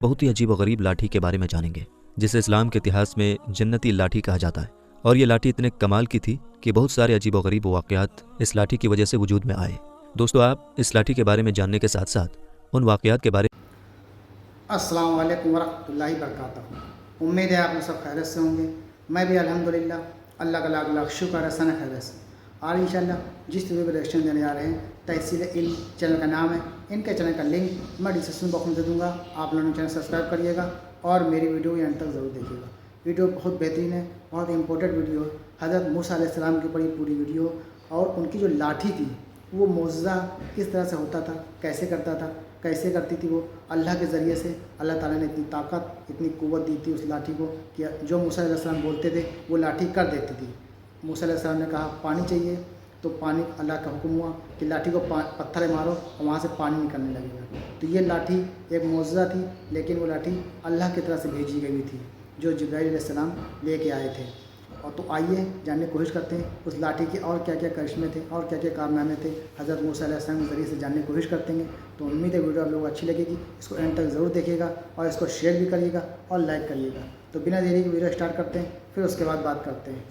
बहुत ही अजीब व गरीब लाठी के बारे में जानेंगे जिसे इस्लाम के इतिहास में जन्नती लाठी कहा जाता है। और ये लाठी इतने कमाल की थी कि बहुत सारे अजीब व गरीब वाक़यात इस लाठी की वजह से वजूद में आए। दोस्तों, आप इस लाठी के बारे में जानने के साथ साथ उन वाक़यात के बारे अस्सलाम वालेकुम वरहमतुल्लाहि वबरकातुहू। उम्मीद है आप लोग सब खैरियत से होंगे। मैं भी अल्हम्दुलिल्लाह अल्लाह का लाख लाख शुक्र है, सन खैरियत से। और इंशाल्लाह जिस वीडियो को रिएक्शन देने जा रहे हैं, तहसील इल्म चैनल का नाम है। इनके चैनल का लिंक मैं डिस्क्रिप्शन बॉक्स में दे दूँगा। आप लोगों ने चैनल सब्सक्राइब करिएगा और मेरी वीडियो को अंत तक ज़रूर देखिएगा। वीडियो बहुत बेहतरीन है, बहुत इंपॉर्टेंट वीडियो है। हज़रत मूसा अलैहिस्सलाम की बड़ी पूरी वीडियो और उनकी जो लाठी थी वो मौजज़ा किस तरह से होता था, कैसे करता था, कैसे करती थी वो अल्लाह के ज़रिए से। अल्लाह ताला ने इतनी ताकत, इतनी क़ुव्वत दी थी उस लाठी को कि जो मूसा अलैहिस्सलाम बोलते थे वो लाठी कर देती थी। मूसा अलैहिस्सलाम ने कहा पानी चाहिए, तो पानी, अल्लाह का हुक्म हुआ कि लाठी को पत्थर मारो और वहाँ से पानी निकलने लगेगा। तो ये लाठी एक मौजज़ा थी, लेकिन वो लाठी अल्लाह की तरफ से भेजी गई हुई थी जो जिब्राइल अलैहिस्सलाम लेके आए थे। और तो आइए जानने की कोशिश करते हैं उस लाठी के और क्या क्या करिश्मे थे और क्या क्या कारनामे थे हज़रत मूसा अलैहिस्सलाम के ज़रिए से जानने की कोशिश करते हैं। तो उम्मीद है वीडियो आप लोगों को अच्छी लगेगी। इसको एंड तक ज़रूर देखिएगा और इसको शेयर भी करिएगा और लाइक करिएगा। तो बिना देरी के वीडियो स्टार्ट करते हैं, फिर उसके बाद बात करते हैं।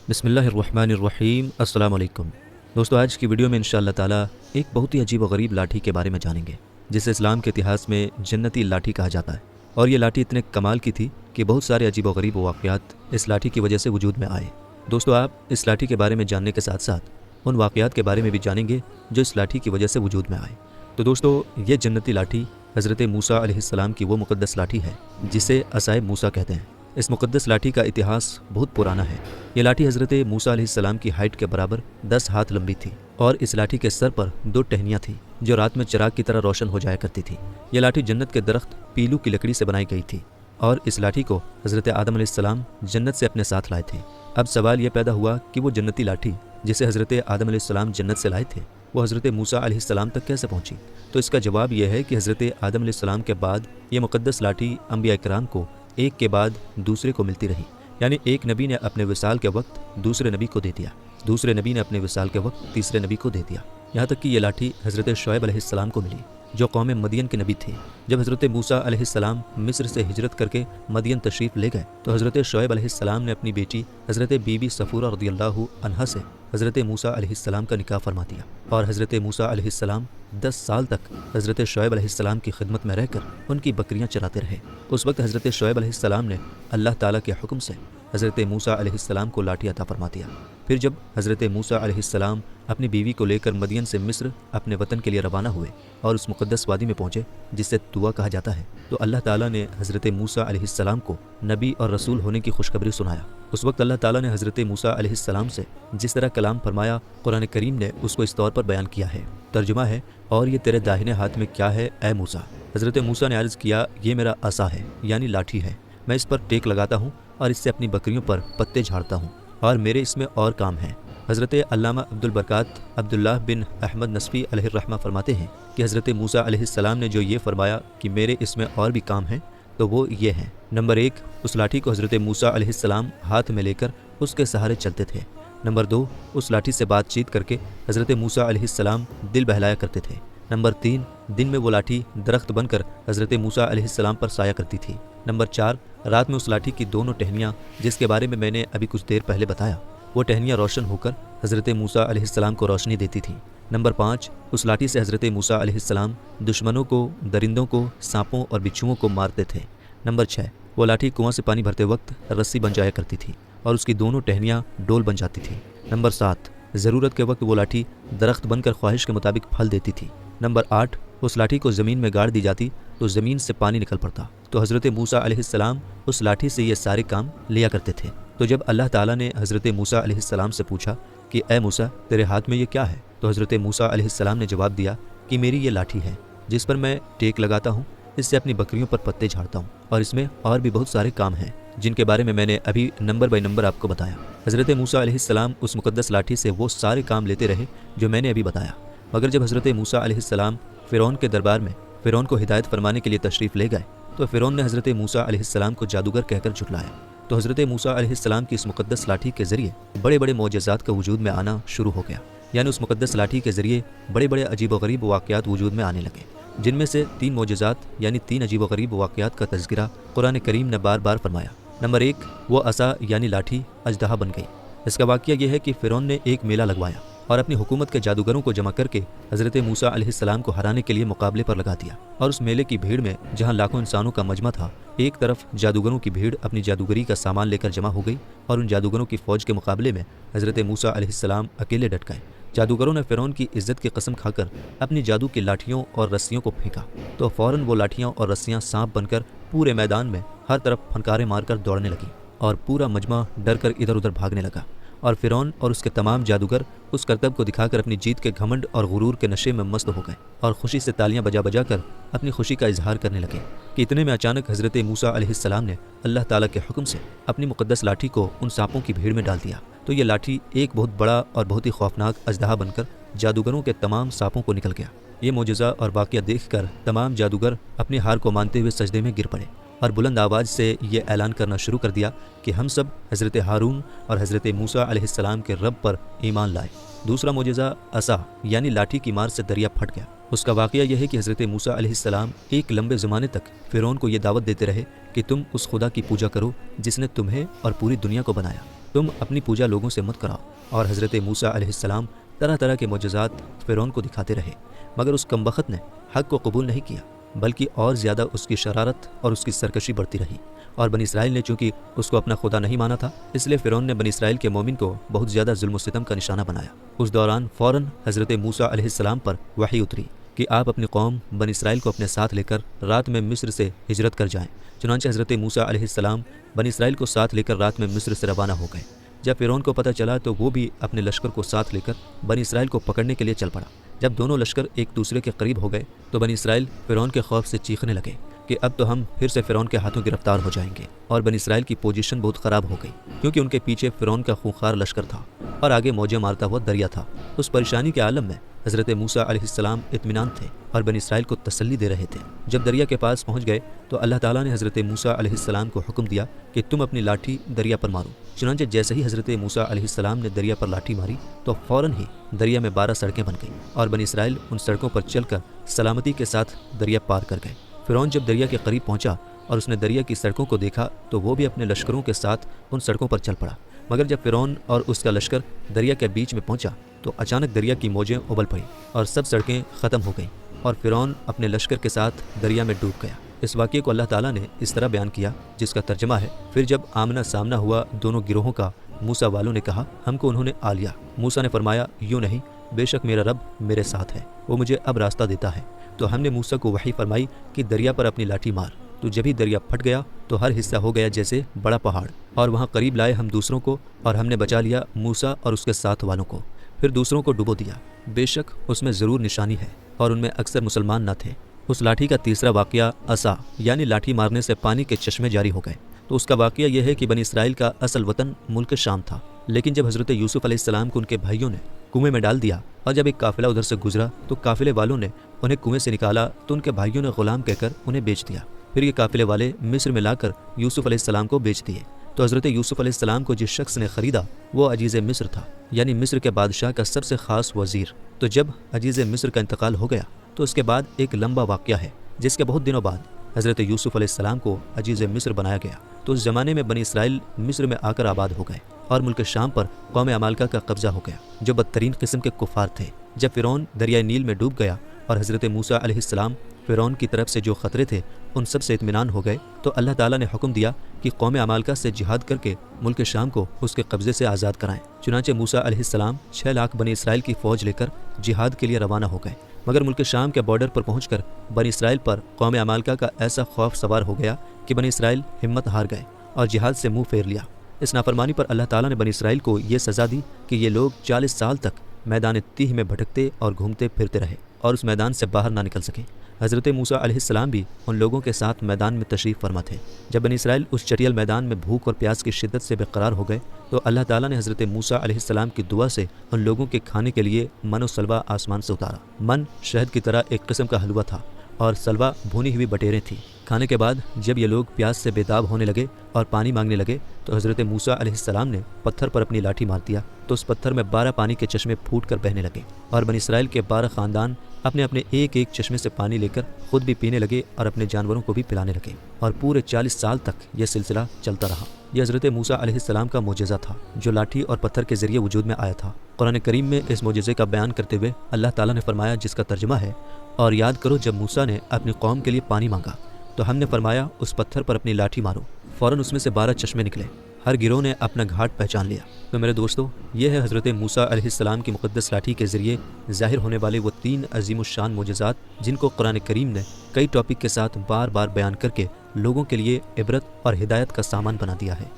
बिस्मिल्लाहिर्रहमानिर्रहीम। अस्सलाम वालेकुम। दोस्तों, आज की वीडियो में इंशाअल्लाह ताला एक बहुत ही अजीब व गरीब लाठी के बारे में जानेंगे जिसे इस्लाम के इतिहास में जन्नती लाठी कहा जाता है। और ये लाठी इतने कमाल की थी कि बहुत सारे अजीब व गरीब वाक़यात इस लाठी की वजह से वजूद में आए। दोस्तों, आप इस लाठी के बारे में जानने के साथ साथ उन वाक़यात के बारे में भी जानेंगे जो इस लाठी की वजह से वजूद में आए। तो दोस्तों, ये जन्नती लाठी हज़रत मूसा अलैहिस्सलाम की वो मुक़द्दस लाठी है जिसे असाए मूसा कहते हैं। इस मुक़द्दस लाठी का इतिहास बहुत पुराना है। ये लाठी हज़रत मूसा अलैहिस्सलाम की हाइट के बराबर 10 हाथ लंबी थी और इस लाठी के सर पर 2 टहनियाँ थीं जो रात में चिराग की तरह रोशन हो जाया करती थी। ये लाठी जन्नत के दरख्त पीलू की लकड़ी से बनाई गई थी और इस लाठी को हज़रत आदम अलैहिस्सलाम जन्नत से अपने साथ लाए थे। अब सवाल ये पैदा हुआ कि वो जन्नती लाठी जिसे हज़रत आदम अलैहिस्सलाम जन्नत से लाए थे वो हज़रत मूसा अलैहिस्सलाम तक कैसे पहुँची। तो इसका जवाब यह है कि हज़रत आदम अलैहिस्सलाम के बाद ये मुक़द्दस लाठी अंबिया इकराम को एक के बाद दूसरे को मिलती रही। यानी एक नबी ने अपने विसाल के वक्त दूसरे नबी को दे दिया, दूसरे नबी ने अपने विसाल के वक्त तीसरे नबी को दे दिया, यहाँ तक कि ये लाठी हज़रत शुएब अलैहिस्सलाम को मिली जो कौम मदियन के नबी थे। जब हज़रत मूसा अलैहिस्सलाम मिस्र से हिजरत करके मदियन तशरीफ़ ले गए तो हज़रत शुएब अलैहिस्सलाम ने अपनी बेटी हज़रत बीबी सफ़ूरा रज़ियल्लाहु अन्हा से हज़रत मूसा अलैहिस्सलाम का निकाह फरमा दिया। और हज़रत मूसा अलैहिस्सलाम 10 साल तक हज़रत शुएब अलैहिस्सलाम की खिदमत में रहकर उनकी बकरियां चराते रहे। उस वक्त हज़रत शुएब अलैहिस्सलाम ने अल्लाह ताला के हुक्म से हज़रत मूसा अलैहिस्सलाम को लाठी अता फरमा दिया। फिर जब हज़रत मूसा अलैहिस्सलाम अपनी बीवी को लेकर मदियन से मिस्र अपने वतन के लिए रवाना हुए और उस मुक़द्दस वादी में पहुँचे जिसे तुआ कहा जाता है, तो अल्लाह ताला ने हज़रत मूसा अलैहिस्सलाम को नबी और रसूल होने की खुशखबरी सुनाया। उस वक्त अल्लाह ताला ने हज़रत मूसा अलैहिस्सलाम से जिस तरह कलाम फरमाया, कुरान करीम ने उसको इस तौर पर बयान किया है। तर्जुमा है, और ये तेरे दाहिने हाथ में क्या है ए मूसा। हज़रत मूसा ने अर्ज़ किया, ये मेरा असा है यानी लाठी है, मैं इस पर टेक लगाता हूँ और इससे अपनी बकरियों पर पत्ते झाड़ता हूँ और मेरे इसमें और काम है। हज़रत अल्लामा अब्दुल बरकात अब्दुल्लाह बिन अहमद नस्फ़ी अलैहिर्रहमा फरमाते हैं कि हज़रत मूसा अलैहिस्सलाम ने जो ये फरमाया कि मेरे इसमें और भी काम हैं, तो वो ये हैं। नंबर 1, उस लाठी को हज़रत मूसा अलैहिस्सलाम हाथ में लेकर उसके सहारे चलते थे। नंबर 2, उस लाठी से बातचीत करके हज़रत मूसा अलैहिस्सलाम दिल बहलाया करते थे। नंबर 3, दिन में वो लाठी दरख्त बनकर हज़रत मूसा अलैहिस्सलाम पर साया करती थी। नंबर 4, रात में उस लाठी की दोनों टहनियाँ जिसके बारे में मैंने अभी कुछ देर पहले बताया, वो टहनियाँ रोशन होकर हज़रत मूसा अलैहिस्सलाम को रोशनी देती थी। नंबर 5, उस लाठी से हज़रत मूसा अलैहिस्सलाम दुश्मनों को, दरिंदों को, सांपों और बिच्छुओं को मारते थे। नंबर 6, वो लाठी कुआं से पानी भरते वक्त रस्सी बन जाया करती थी और उसकी दोनों टहनियाँ डोल बन जाती थी। नंबर 7, ज़रूरत के वक्त वो लाठी दरख्त बनकर ख्वाहिश के मुताबिक फल देती थी। नंबर 8, उस लाठी को ज़मीन में गाड़ दी जाती तो ज़मीन से पानी निकल पड़ता। तो हज़रत मूसा अलैहिस्सलाम उस लाठी से ये सारे काम लिया करते थे। तो जब अल्लाह ताला ने हज़रत मूसा अलैहिस्सलाम से पूछा कि ए मूसा, तेरे हाथ में ये क्या है, तो हज़रत मूसा अलैहिस्सलाम ने जवाब दिया कि मेरी ये लाठी है जिस पर मैं टेक लगाता हूँ, इससे अपनी बकरियों पर पत्ते झाड़ता हूँ और इसमें और भी बहुत सारे काम हैं जिनके बारे में मैंने अभी नंबर बाई नंबर आपको बताया। हज़रत मूसा अलैहिस्सलाम उस मुक़द्दस लाठी से वो सारे काम लेते रहे जो मैंने अभी बताया। मगर जब हज़रत मूसा अलैहिस्सलाम फ़िरौन के दरबार में फ़िरौन को हिदायत फरमाने के लिए तशरीफ़ ले गए तो फ़िरौन ने हज़रत मूसा अलैहिस्सलाम को जादूगर कहकर झुठलाया। तो हज़रत मूसा अलैहिस्सलाम की इस मुक़द्दस लाठी के ज़रिए बड़े बड़े मोजज़ात का वजूद में आना शुरू हो गया। यानी उस मुक़द्दस लाठी के ज़रिए बड़े बड़े अजीब व गरीब वाक़यात वजूद में आने लगे। جن میں سے 3 معجزات یعنی 3 عجیب و غریب واقعات کا تذکرہ قرآن کریم نے بار بار فرمایا۔ نمبر 1، وہ عصا یعنی لاٹھی اژدہا بن گئی۔ اس کا واقعہ یہ ہے کہ فرعون نے ایک میلہ لگوایا اور اپنی حکومت کے جادوگروں کو جمع کر کے حضرت موسیٰ علیہ السلام کو ہرانے کے لیے مقابلے پر لگا دیا، اور اس میلے کی بھیڑ میں جہاں لاکھوں انسانوں کا مجمع تھا، ایک طرف جادوگروں کی بھیڑ اپنی جادوگری کا سامان لے کر جمع ہو گئی اور ان جادوگروں کی فوج کے مقابلے میں حضرت موسیٰ علیہ السلام اکیلے ڈٹ گئے۔ جادوگروں نے فرعون کی عزت کی قسم کھا کر اپنی جادو کی لاٹھیوں اور رسیوں کو پھینکا تو فوراً وہ لاٹھیاں اور رسیاں سانپ بن کر پورے میدان میں ہر طرف پھنکارے مار کر دوڑنے لگی اور پورا مجمع ڈر کر ادھر ادھر بھاگنے لگا، اور فرعون اور اس کے تمام جادوگر اس کرتب کو دکھا کر اپنی جیت کے گھمنڈ اور غرور کے نشے میں مست ہو گئے اور خوشی سے تالیاں بجا بجا کر اپنی خوشی کا اظہار کرنے لگے کہ اتنے میں اچانک حضرت موسیٰ علیہ السلام نے اللہ تعالیٰ کے حکم سے اپنی مقدس لاٹھی کو ان سانپوں کی بھیڑ میں ڈال دیا، تو یہ لاٹھی ایک بہت بڑا اور بہت ہی خوفناک اژدہا بن کر جادوگروں کے تمام سانپوں کو نکل گیا۔ یہ معجزہ اور واقعہ دیکھ کر تمام جادوگر اپنی ہار کو مانتے ہوئے سجدے میں گر پڑے اور بلند آواز سے یہ اعلان کرنا شروع کر دیا کہ ہم سب حضرت ہارون اور حضرت موسیٰ علیہ السلام کے رب پر ایمان لائے۔ دوسرا معجزہ عصا یعنی لاٹھی کی مار سے دریا پھٹ گیا۔ اس کا واقعہ یہ ہے کہ حضرت موسیٰ علیہ السلام ایک لمبے زمانے تک فرعون کو یہ دعوت دیتے رہے کہ تم اس خدا کی پوجا کرو جس نے تمہیں اور پوری دنیا کو بنایا، تم اپنی پوجا لوگوں سے مت کراؤ، اور حضرت موسیٰ علیہ السلام طرح طرح کے معجزات فرعون کو دکھاتے رہے، مگر اس کمبخت نے حق کو قبول نہیں کیا، بلکہ اور زیادہ اس کی شرارت اور اس کی سرکشی بڑھتی رہی، اور بنی اسرائیل نے چونکہ اس کو اپنا خدا نہیں مانا تھا، اس لیے فرعون نے بنی اسرائیل کے مومن کو بہت زیادہ ظلم و ستم کا نشانہ بنایا۔ اس دوران فوراً حضرت موسیٰ علیہ السلام پر وحی اتری کہ آپ اپنی قوم بنی اسرائیل کو اپنے ساتھ لے کر رات میں مصر سے ہجرت کر جائیں۔ چنانچہ حضرت موسیٰ علیہ السلام بنی اسرائیل کو ساتھ لے کر رات میں مصر سے روانہ ہو گئے۔ جب فرعون کو پتہ چلا تو وہ بھی اپنے لشکر کو ساتھ لے کر بنی اسرائیل کو پکڑنے کے لیے چل پڑا۔ جب دونوں لشکر ایک دوسرے کے قریب ہو گئے تو بنی اسرائیل فرعون کے خوف سے چیخنے لگے کہ اب تو ہم پھر سے فرعون کے ہاتھوں گرفتار ہو جائیں گے، اور بنی اسرائیل کی پوزیشن بہت خراب ہو گئی کیونکہ ان کے پیچھے فرعون کا خونخوار لشکر تھا اور آگے موجیں مارتا ہوا دریا تھا۔ اس پریشانی کے عالم میں حضرت موسیٰ علیہ السلام اطمینان تھے اور بنی اسرائیل کو تسلی دے رہے تھے۔ جب دریا کے پاس پہنچ گئے تو اللہ تعالیٰ نے حضرت موسیٰ علیہ السلام کو حکم دیا کہ تم اپنی لاٹھی دریا پر مارو۔ چنانچہ جیسے ہی حضرت موسیٰ علیہ السلام نے دریا پر لاٹھی ماری تو فوراً ہی دریا میں 12 سڑکیں بن گئیں اور بنی اسرائیل ان سڑکوں پر چل کر سلامتی کے ساتھ دریا پار کر گئے۔ فرعون جب دریا کے قریب پہنچا اور اس نے دریا کی سڑکوں کو دیکھا تو وہ بھی اپنے لشکروں کے ساتھ ان سڑکوں پر چل پڑا، مگر جب فرعون اور اس کا لشکر دریا کے بیچ میں پہنچا تو اچانک دریا کی موجیں ابل پڑیں اور سب سڑکیں ختم ہو گئیں اور فرعون اپنے لشکر کے ساتھ دریا میں ڈوب گیا۔ اس واقعے کو اللہ تعالیٰ نے اس طرح بیان کیا جس کا ترجمہ ہے، پھر جب آمنا سامنا ہوا دونوں گروہوں کا، موسیٰ والوں نے کہا ہم کو انہوں نے آ لیا۔ موسیٰ نے فرمایا یوں نہیں، بے شک میرا رب میرے ساتھ ہے، وہ مجھے اب راستہ دیتا ہے۔ تو ہم نے موسیٰ کو وحی فرمائی کہ دریا پر اپنی لاٹھی مار، تو جب ہی دریا پھٹ گیا تو ہر حصہ ہو گیا جیسے بڑا پہاڑ، اور وہاں قریب لائے ہم دوسروں کو اور ہم نے بچا لیا موسیٰ اور اس کے ساتھ والوں کو، پھر دوسروں کو ڈبو دیا۔ بے شک اس میں ضرور نشانی ہے اور ان میں اکثر مسلمان نہ تھے۔ اس لاٹھی کا تیسرا واقعہ عصا یعنی لاٹھی مارنے سے پانی کے چشمے جاری ہو گئے۔ تو اس کا واقعہ یہ ہے کہ بنی اسرائیل کا اصل وطن ملک شام تھا، لیکن جب حضرت یوسف علیہ السلام کو ان کے بھائیوں نے کنویں میں ڈال دیا اور جب ایک قافلہ ادھر سے گزرا تو قافلے والوں نے انہیں کنویں سے نکالا تو ان کے بھائیوں نے غلام کہہ کر انہیں بیچ دیا۔ پھر یہ قافلے والے مصر میں لا کر یوسف علیہ السلام کو بیچ دیے۔ تو حضرت یوسف علیہ السلام کو جس شخص نے خریدا وہ عزیز مصر تھا، یعنی مصر کے بادشاہ کا سب سے خاص وزیر۔ تو جب عزیز مصر کا انتقال ہو گیا تو اس کے بعد ایک لمبا واقعہ ہے جس کے بہت دنوں بعد حضرت یوسف علیہ السلام کو عزیز مصر بنایا گیا۔ تو اس زمانے میں بنی اسرائیل مصر میں آ کر آباد ہو گئے اور ملک شام پر قوم عمالقہ کا قبضہ ہو گیا جو بدترین قسم کے کفار تھے۔ جب فرعون دریائے نیل میں ڈوب گیا اور حضرت موسیٰ علیہ السلام فرعون کی طرف سے جو خطرے تھے ان سب سے اطمینان ہو گئے تو اللہ تعالیٰ نے حکم دیا کہ قوم عمالقہ سے جہاد کر کے ملک شام کو اس کے قبضے سے آزاد کرائیں۔ چنانچہ موسیٰ علیہ السلام 6 لاکھ بنی اسرائیل کی فوج لے کر جہاد کے لیے روانہ ہو گئے، مگر ملک شام کے بارڈر پر پہنچ کر بنی اسرائیل پر قوم عمالقہ کا ایسا خوف سوار ہو گیا کہ بنی اسرائیل ہمت ہار گئے اور جہاد سے منہ پھیر لیا۔ اس نافرمانی پر اللہ تعالیٰ نے بنی اسرائیل کو یہ سزا دی کہ یہ لوگ 40 سال تک میدان تیہ میں بھٹکتے اور گھومتے پھرتے رہے اور اس میدان سے باہر نہ نکل سکے۔ حضرت موسیٰ علیہ السلام بھی ان لوگوں کے ساتھ میدان میں تشریف فرما تھے۔ جب بنی اسرائیل اس چٹیل میدان میں بھوک اور پیاس کی شدت سے بے قرار ہو گئے تو اللہ تعالیٰ نے حضرت موسیٰ علیہ السلام کی دعا سے ان لوگوں کے کھانے کے لیے من و سلوا آسمان سے اتارا۔ من شہد کی طرح ایک قسم کا حلوہ تھا اور سلوا بھونی ہوئی بٹیریں تھیں۔ کھانے کے بعد جب یہ لوگ پیاس سے بے تاب ہونے لگے اور پانی مانگنے لگے تو حضرت موسیٰ علیہ السلام نے پتھر پر اپنی لاٹھی مار دیا تو اس پتھر میں 12 پانی کے چشمے پھوٹ کر بہنے لگے اور بنی اسرائیل کے 12 خاندان अपने अपने एक एक चश्मे से पानी लेकर खुद भी पीने लगे और अपने जानवरों को भी पिलाने लगे और पूरे 40 साल तक यह सिलसिला चलता रहा। यह हज़रत मूसा अलैहिस्सलाम का मोजज़ा था जो लाठी और पत्थर के ज़रिए वजूद में आया था। कुरान करीम में इस मोजज़े का बयान करते हुए अल्लाह ताला ने फरमाया, जिसका तर्जुमा है, और याद करो जब मूसा ने अपनी कौम के लिए पानी मांगा तो हमने फरमाया उस पत्थर पर अपनी लाठी मारो, फ़ौरन उसमें से 12 चश्मे निकले। हर गिरोह ने अपना घाट पहचान लिया। तो मेरे दोस्तों, यह है हज़रत मूसा अलैहिस्सलाम की मुक़द्दस लाठी के ज़रिए ज़ाहिर होने वाले वो 3 अज़ीमुश्शान मोजज़ात जिनको कुरान करीम ने कई टॉपिक के साथ बार बार बयान करके लोगों के लिए इबरत और हिदायत का सामान बना दिया है।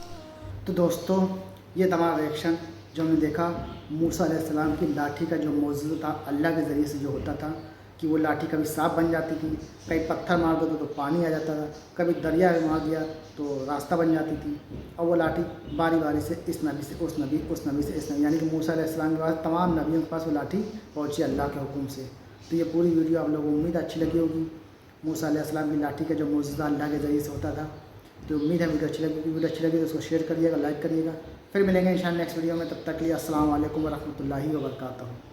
तो दोस्तों, ये तमाम रिएक्शन जो हमने देखा मूसा अलैहिस्सलाम की लाठी का जो मौजूद था अल्लाह के ज़रिए से जो होता था कि वो लाठी कभी सांप बन जाती थी, कहीं पत्थर मार दो तो पानी आ जाता था, कभी दरिया में मार दिया तो रास्ता बन जाती थी। और वो लाठी बारी बारी से इस नबी से उस नबी, उस नबी से इस नबी, यानी कि मूसा अलैहिस्सलाम के पास तमाम नबियों के पास वो लाठी पहुँची अल्लाह के हुक्म से। तो ये पूरी वीडियो आप लोगों को उम्मीद अच्छी लगी होगी। मूसा अलैहिस्सलाम की लाठी का जो मौजूदा अल्लाह के ज़रिए से होता था। तो उम्मीद है वीडियो अच्छी लगी। वीडियो अच्छी लगी तो उसको शेयर करिएगा, लाइक करिएगा। फिर मिलेंगे इंशाअल्लाह नेक्स्ट वीडियो में। तब तक के लिए अस्सलाम वालेकुम व रहमतुल्लाहि व बरकातहू।